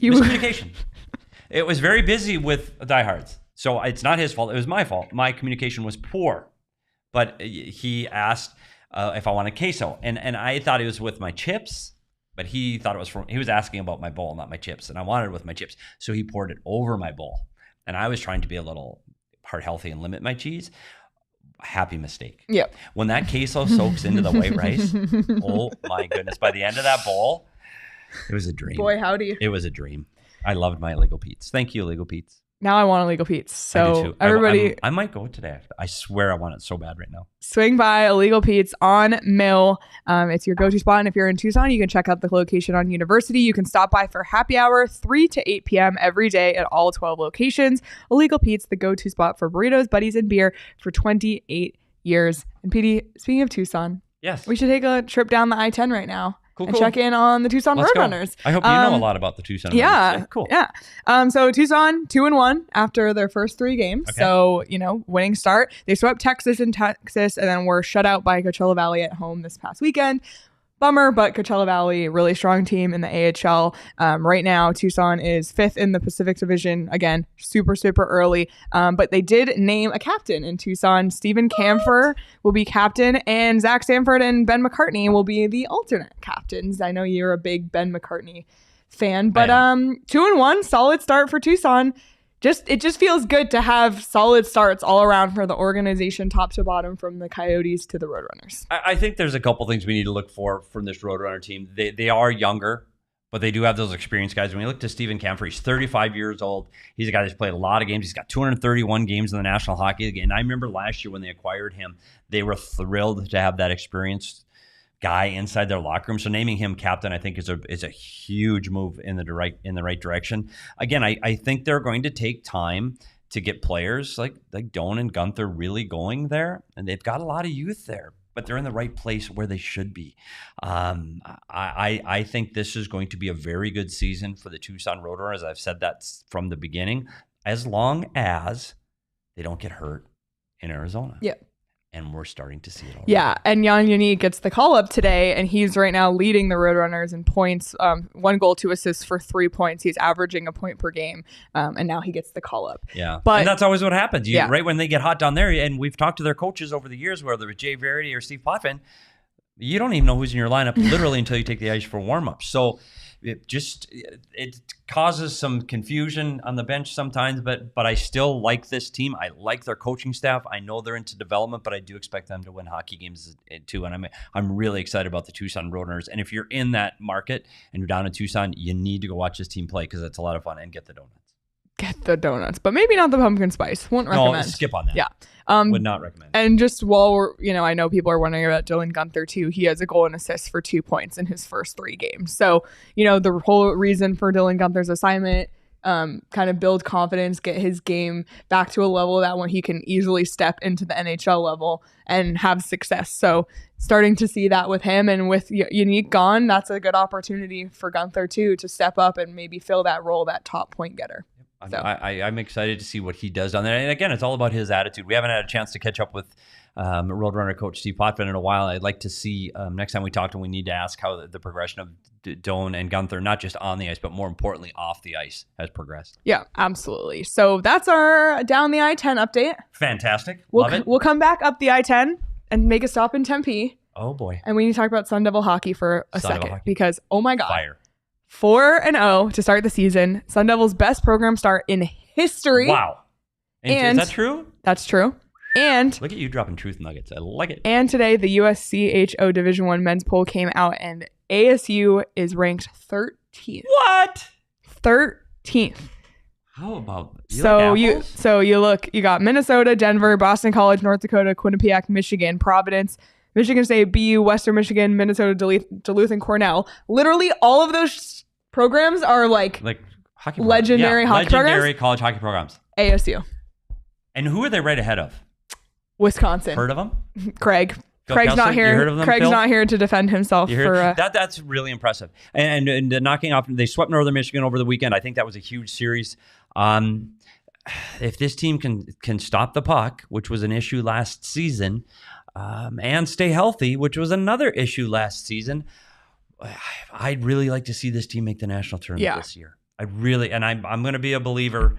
Miscommunication. It was very busy with diehards. So it's not his fault. It was my fault. My communication was poor. But he asked if I wanted queso. And I thought it was with my chips. But he thought it was he was asking about my bowl, not my chips. And I wanted it with my chips. So he poured it over my bowl. And I was trying to be a little heart healthy and limit my cheese. Happy mistake. Yep. When that queso soaks into the white rice, oh my goodness. By the end of that bowl, it was a dream. Boy, howdy. It was a dream. I loved my Illegal Pete's. Thank you, Illegal Pete's. Now I want Illegal Pete's. I do So too. everybody I might go today. I swear I want it so bad right now. swing by Illegal Pete's on Mill. It's your go-to spot. And if you're in Tucson, you can check out the location on University. You can stop by for happy hour 3 to 8 p.m. every day at all 12 locations. Illegal Pete's, the go-to spot for burritos, buddies, and beer for 28 years. And Petey, speaking of Tucson, Yes. we should take a trip down the I-10 right now. Cool. Check in on the Tucson Let's go. Roadrunners. I hope you know a lot about the Tucson Yeah. Roadrunners. Cool. Yeah. So Tucson 2-1 after their first 3 games. Okay. So, winning start. They swept Texas and then were shut out by Coachella Valley at home this past weekend. Bummer, but Coachella Valley, really strong team in the AHL. Right now, Tucson is 5th in the Pacific Division. Again, super, super early. But they did name a captain in Tucson. Stephen Camphor will be captain, and Zach Sanford and Ben McCartney will be the alternate captains. I know you're a big Ben McCartney fan, but 2-1, solid start for Tucson. It just feels good to have solid starts all around for the organization, top to bottom, from the Coyotes to the Roadrunners. I think there's a couple things we need to look for from this Roadrunner team. They are younger, but they do have those experienced guys. When you look to Stephen Camphor, he's 35 years old. He's a guy that's played a lot of games. He's got 231 games in the National Hockey League. And I remember last year when they acquired him, they were thrilled to have that experienced guy inside their locker room. So naming him captain, I think, is a huge move in the right direction. Again, I think they're going to take time to get players like Doan and Gunther really going there, and they've got a lot of youth there, but they're in the right place where they should be. I think this is going to be a very good season for the Tucson Roadrunners. I've said that from the beginning, as long as they don't get hurt in Arizona. Yeah. And we're starting to see it already. Yeah, and Jan Unique gets the call-up today, and he's right now leading the Roadrunners in points. 1 goal, 2 assists for 3 points. He's averaging a point per game, and now he gets the call-up. Yeah, but and that's always what happens. Yeah. Right when they get hot down there, and we've talked to their coaches over the years, whether it's Jay Verity or Steve Potvin, you don't even know who's in your lineup literally until you take the ice for warm-up. So it causes some confusion on the bench sometimes, but I still like this team. I like their coaching staff. I know they're into development, but I do expect them to win hockey games too. And I'm really excited about the Tucson Roadrunners. And if you're in that market and you're down in Tucson, you need to go watch this team play because it's a lot of fun, and get the donuts. Get the donuts, but maybe not the pumpkin spice. Won't recommend. No, skip on that. Yeah. Would not recommend. And just while we're, I know people are wondering about Dylan Gunther too. He has a goal and assist for 2 points in his first 3 games. So, the whole reason for Dylan Gunther's assignment, kind of build confidence, get his game back to a level that when he can easily step into the NHL level and have success. So starting to see that with him, and with Unique gone, that's a good opportunity for Gunther too, to step up and maybe fill that role, that top point getter. So. I'm excited to see what he does down there. And again, it's all about his attitude. We haven't had a chance to catch up with Roadrunner coach Steve Potvin in a while. I'd like to see next time we talk to him, we need to ask how the progression of Doan and Gunther, not just on the ice, but more importantly off the ice, has progressed. Yeah, absolutely. So that's our Down the I-10 update. Fantastic. Love it. We'll come back up the I-10 and make a stop in Tempe. Oh, boy. And we need to talk about Sun Devil hockey for a second because, oh my God. Fire. 4-0 to start the season. Sun Devils' best program start in history. Wow. And is that true? That's true. And look at you dropping truth nuggets. I like it. And today, the USCHO Division I men's poll came out, and ASU is ranked 13th. What? 13th. How about you got Minnesota, Denver, Boston College, North Dakota, Quinnipiac, Michigan, Providence, Michigan State, BU, Western Michigan, Minnesota, Duluth, and Cornell. Literally, all of those programs are like hockey legendary hockey programs. Legendary college hockey programs. ASU. And who are they right ahead of? Wisconsin. Heard of them? Craig. Phil Craig's Kessler? not here. You heard of them, Craig's Phil? not here to defend himself. That's really impressive. And knocking off, they swept Northern Michigan over the weekend. I think that was a huge series. If this team can stop the puck, which was an issue last season, and stay healthy, which was another issue last season, I'd really like to see this team make the national tournament this year. I'm going to be a believer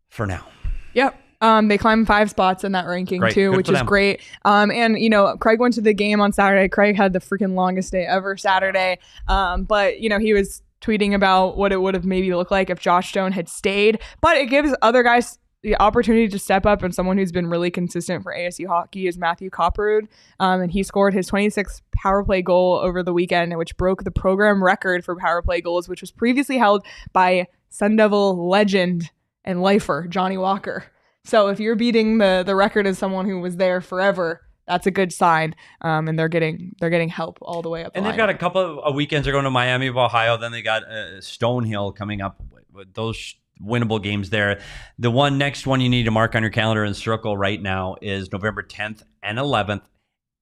for now. Yep. They climbed 5 spots in that ranking too, which is great. And Craig went to the game on Saturday. Craig had the freaking longest day ever Saturday. But he was tweeting about what it would have maybe looked like if Josh Stone had stayed. But it gives other guys the opportunity to step up, and someone who's been really consistent for ASU hockey is Matthew Copperud. And he scored his 26th power play goal over the weekend, which broke the program record for power play goals, which was previously held by Sun Devil legend and lifer Johnny Walker. So if you're beating the record as someone who was there forever, that's a good sign. And they're getting help all the way up. And they've got a couple of weekends. They're going to Miami of Ohio. Then they got Stonehill coming up with those winnable games there. The next one you need to mark on your calendar and circle right now is November 10th and 11th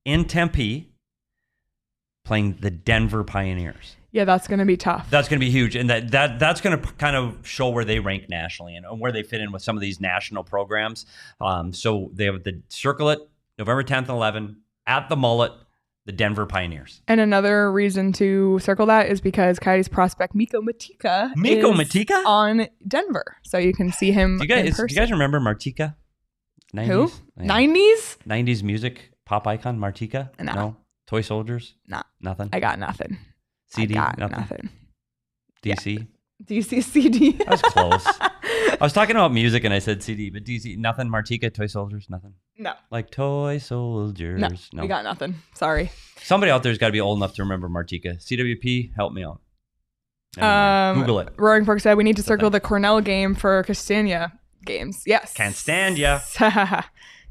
in Tempe, playing the Denver Pioneers. Yeah, that's going to be tough. That's going to be huge. And that's going to kind of show where they rank nationally and where they fit in with some of these national programs. So they have the circle it, November 10th and 11th at the Mullet, the Denver Pioneers. And another reason to circle that is because Coyotes prospect Mikko Matika is on Denver. So you can see him in person. Do you guys remember Martika? 90s? Who? Yeah. 90s? 90s music pop icon, Martika? No. Toy Soldiers? No. Nothing? I got nothing. CD? I got nothing. DC? Yeah. DC CD. I was close. I was talking about music and I said CD, but DC, nothing. Martika, Toy Soldiers, nothing. No. Like Toy Soldiers. No. We got nothing. Sorry. Somebody out there's got to be old enough to remember Martika. CWP, help me out. Google it. Roaring Fork said we need to circle the Cornell game for Castania games. Yes. Can't stand ya.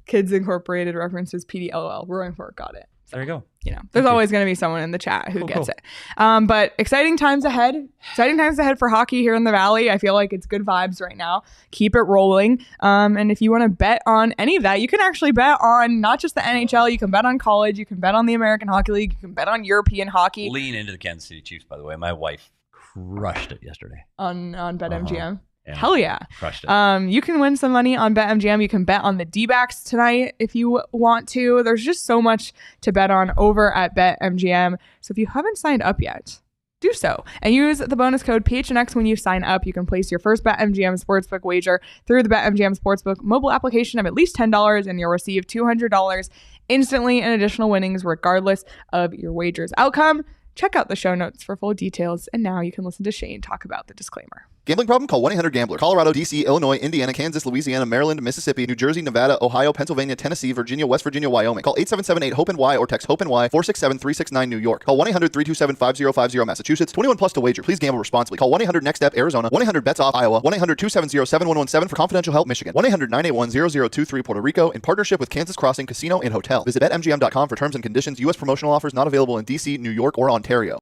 Kids Incorporated references PDLL. Roaring Fork got it. There you go. There's always going to be someone in the chat who gets it. But exciting times ahead. Exciting times ahead for hockey here in the Valley. I feel like it's good vibes right now. Keep it rolling. And if you want to bet on any of that, you can actually bet on not just the NHL. You can bet on college. You can bet on the American Hockey League. You can bet on European hockey. Lean into the Kansas City Chiefs, by the way. My wife crushed it yesterday. On BetMGM. Yeah. Hell yeah. Crushed it. You can win some money on BetMGM. You can bet on the D-backs tonight if you want to. There's just so much to bet on over at BetMGM. So if you haven't signed up yet, do so. And use the bonus code PHNX when you sign up. You can place your first BetMGM Sportsbook wager through the BetMGM Sportsbook mobile application of at least $10, and you'll receive $200 instantly in additional winnings regardless of your wager's outcome. Check out the show notes for full details. And now you can listen to Shane talk about the disclaimer. Gambling problem? Call 1-800-GAMBLER. Colorado, D.C., Illinois, Indiana, Kansas, Louisiana, Maryland, Mississippi, New Jersey, Nevada, Ohio, Pennsylvania, Tennessee, Virginia, West Virginia, Wyoming. Call 877-8-HOPE-NY or text HOPE-NY 467-369 New York. Call 1-800-327-5050 Massachusetts. 21 plus to wager. Please gamble responsibly. Call 1-800-NEXT-STEP Arizona. 1-800-BETS-OFF Iowa. 1-800-270-7117 for confidential help Michigan. 1-800-981-0023 Puerto Rico in partnership with Kansas Crossing Casino and Hotel. Visit BetMGM.com for terms and conditions. U.S. promotional offers not available in D.C., New York, or Ontario.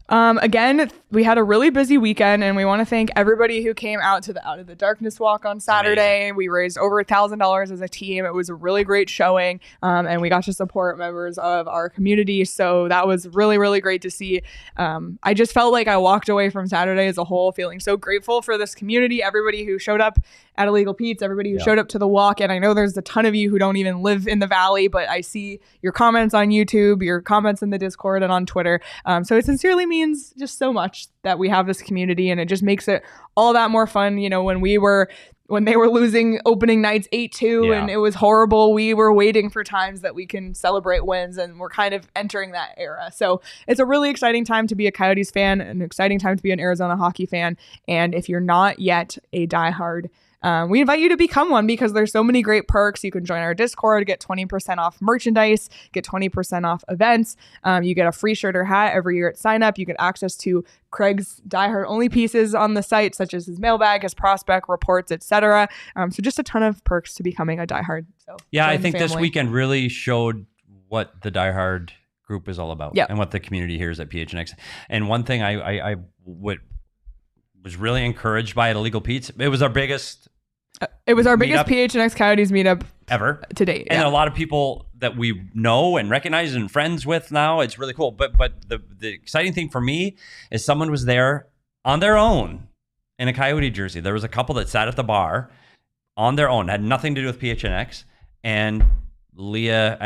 Again, we had a really busy weekend, and we want to thank everybody who came out to the Out of the Darkness walk on Saturday. We raised over $1,000 as a team. It was a really great showing, and we got to support members of our community. So that was really, really great to see. I just felt like I walked away from Saturday as a whole feeling so grateful for this community, everybody who showed up at Illegal Pete's, everybody who showed up to the walk. And I know there's a ton of you who don't even live in the Valley, but I see your comments on YouTube, your comments in the Discord and on Twitter. So it sincerely means just so much that we have this community, and it just makes it all that more fun. When they were losing opening nights 8-2 and it was horrible, we were waiting for times that we can celebrate wins, and we're kind of entering that era. So it's a really exciting time to be a Coyotes fan, an exciting time to be an Arizona hockey fan. And if you're not yet a diehard, we invite you to become one, because there's so many great perks. You can join our Discord, get 20% off merchandise, get 20% off events. You get a free shirt or hat every year at sign up. You get access to Craig's diehard only pieces on the site, such as his mailbag, his prospect reports, etc. So just a ton of perks to becoming a diehard. So yeah, I think this weekend really showed what the diehard group is all about and what the community here is at PHNX. And one thing I was really encouraged by at Illegal Pete's, it was our biggest PHNX Coyotes meetup ever to date. And a lot of people that we know and recognize and friends with now. It's really cool. But the exciting thing for me is someone was there on their own in a Coyote jersey. There was a couple that sat at the bar on their own, had nothing to do with PHNX. And Leah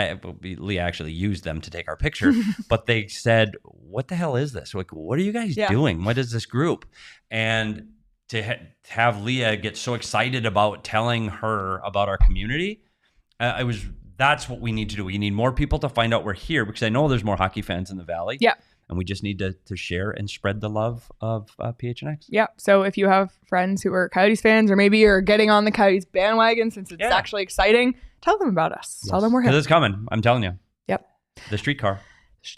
actually used them to take our picture, but they said, "What the hell is this? Like, what are you guys doing? What is this group?" And to have Leah get so excited about telling her about our community, that's what we need to do. We need more people to find out we're here, because I know there's more hockey fans in the Valley. Yeah. And we just need to share and spread the love of PHNX. Yeah. So if you have friends who are Coyotes fans, or maybe you're getting on the Coyotes bandwagon since it's actually exciting, tell them about us. Yes. Tell them we're here. Because it's coming. I'm telling you. Yep. The streetcar.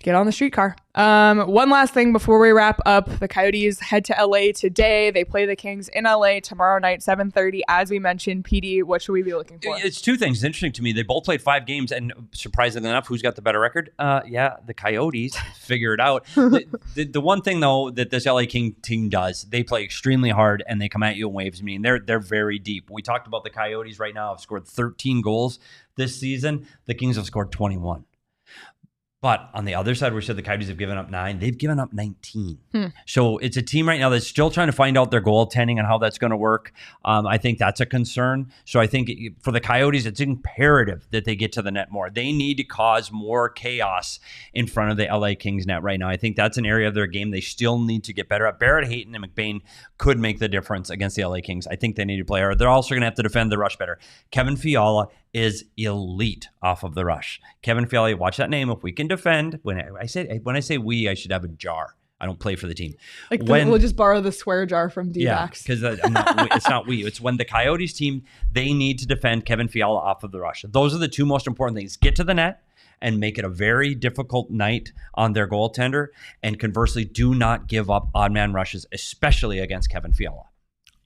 Get on the streetcar. One last thing before we wrap up. The Coyotes head to LA today. They play the Kings in LA tomorrow night, 7:30. As we mentioned, PD, what should we be looking for? It's two things. It's interesting to me. They both played 5 games, and surprisingly enough, who's got the better record? The Coyotes. Figure it out. The one thing, though, that this LA King team does, they play extremely hard, and they come at you in waves. I mean, they're very deep. We talked about the Coyotes right now have scored 13 goals this season. The Kings have scored 21. But on the other side, we said the Coyotes have given up 9. They've given up 19. So it's a team right now that's still trying to find out their goaltending and how that's going to work. I think that's a concern. So I think for the Coyotes, it's imperative that they get to the net more. They need to cause more chaos in front of the LA Kings net right now. I think that's an area of their game they still need to get better at. Barrett, Hayton, and McBain could make the difference against the LA Kings. I think they need to play hard. They're also going to have to defend the rush better. Kevin Fiala is elite off of the rush. Kevin Fiala, watch that name. If we can defend, when I say we, I should have a jar. I don't play for the team. We'll just borrow the swear jar from D-backs. Yeah, because it's not we. It's when the Coyotes team, they need to defend Kevin Fiala off of the rush. Those are the two most important things. Get to the net and make it a very difficult night on their goaltender. And conversely, do not give up odd man rushes, especially against Kevin Fiala.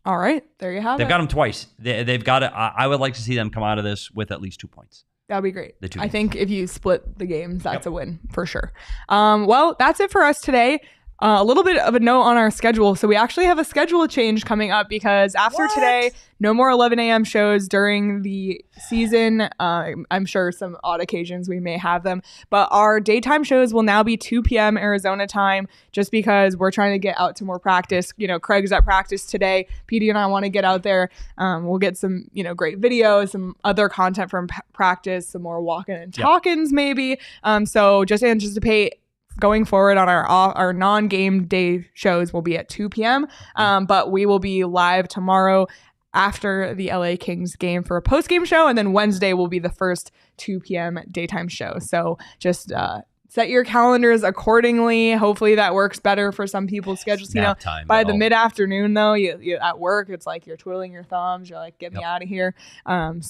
All right, there you have They've got them twice. They've got it. I would like to see them come out of this with at least 2 points. That'd be great. The 2 I think if you split the games, that's a win for sure. Well, that's it for us today. A little bit of a note on our schedule. So we actually have a schedule change coming up because after today, no more 11 a.m. shows during the season. I'm sure some odd occasions we may have them, but our daytime shows will now be 2 p.m. Arizona time just because we're trying to get out to more practice. You know, Craig's at practice today. Petey and I want to get out there. We'll get some, great videos, some other content from practice, some more walking and talkings maybe. So just anticipate going forward on our non-game day shows will be at 2 p.m. But we will be live tomorrow after the LA Kings game for a post-game show. And then Wednesday will be the first 2 p.m. daytime show. So just set your calendars accordingly. Hopefully that works better for some people's schedules. By the mid-afternoon, though, you at work, it's like you're twiddling your thumbs. You're like, get me out of here. And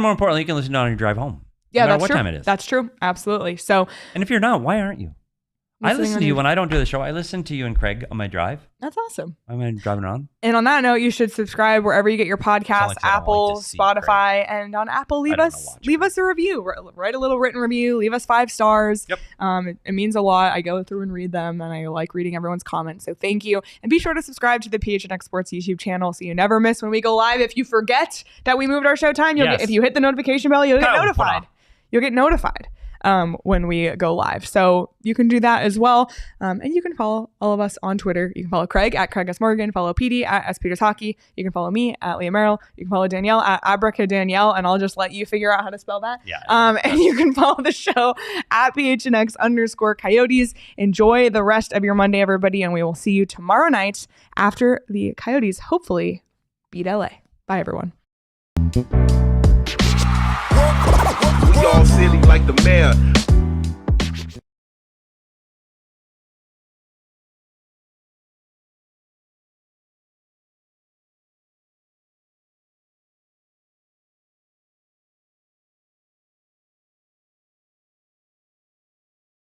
more importantly, you can listen to it on your drive home. Yeah, no matter that's what true. time it is. That's true. Absolutely. So, and if you're not, why aren't you? I listen to you when I don't do the show. I listen to you and Craig on my drive. That's awesome. I'm driving around. And on that note, you should subscribe wherever you get your podcasts, Apple, Spotify, and on Apple, leave us a review. Write a little written review. Leave us 5 stars. Yep. It means a lot. I go through and read them, and I like reading everyone's comments. So thank you. And be sure to subscribe to the PHNX Sports YouTube channel so you never miss when we go live. If you forget that we moved our show time, if you hit the notification bell, you'll get notified. You'll get notified when we go live. So you can do that as well. And you can follow all of us on Twitter. You can follow Craig at Craig S. Morgan, follow Petey at S. Peters Hockey. You can follow me at Leah Merrill. You can follow Danielle at Abraca Danielle, and I'll just let you figure out how to spell that. Yeah. And you can follow the show at PHNX_Coyotes. Enjoy the rest of your Monday, everybody, and we will see you tomorrow night after the Coyotes hopefully beat LA. Bye, everyone. We all silly like the mayor.